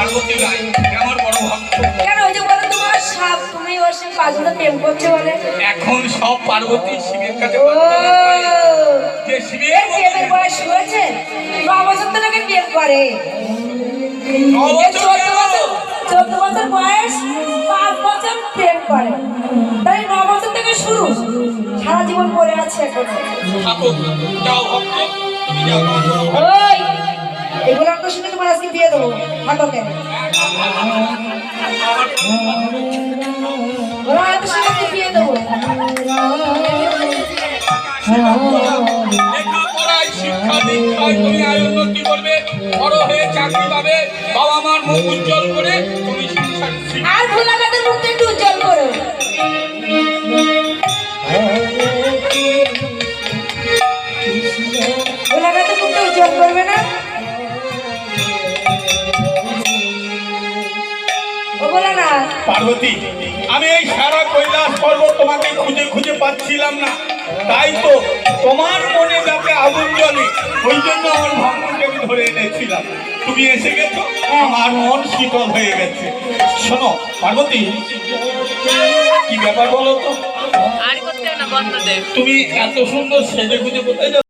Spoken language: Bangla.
পার্বতী রায় আমার বড় ভক্ত। কেন ওই যে বলে তোমার সাপ, তুমি ওর সঙ্গে পাঁচগুলো প্রেম করছো বলে? এখন সব পার্বতী শিবের কাছে যে শিবের প্রেমের বয়স হয়েছে, 9 বছর তো নাকি প্রেম করে। 14 বছর বয়স, 5 বছর প্রেম করে, তাই 9 বছর থেকে শুরু, সারা জীবন পড়ে আছে এখন। ঠাকুর যাও ভক্ত, তুমি যাও। ওই এগুলো তো শুনে তোমার আজকে দিয়ে দেবো, থাকো কেন? ওরা এত শুনে দিয়ে দেবো। লেখাপড়ায় শিক্ষা দীক্ষায় তুমি আয় উন্নতি করবে, বড় হয়ে চাকরি পাবে, বাবা মার মুখ উজ্জ্বল করে তুমি সংসার আর ভোলানাথের মুখটা একটু উজ্জ্বল করো। ভোলানাথের মুখটা উজ্জ্বল করবে না? ও ভোলানাথ। পার্বতী, আমি এই সারা কৈলাস পর্বত তোমাকে খুঁজে খুঁজে পাচ্ছিলাম না, তাই তো তোমার মনে যাতে আগুন জ্বলে ওই জন্য আমার ভক্তকে আমি ধরে এনেছিলাম। তুমি এসে গেছো, আমার মন শীতল হয়ে গেছে। শোনো পার্বতী, কি ব্যাপার বলো তো? আর করতে না বন্ধ দে। তুমি এত সুন্দর সেজে গুজে কোথায় যাচ্ছ?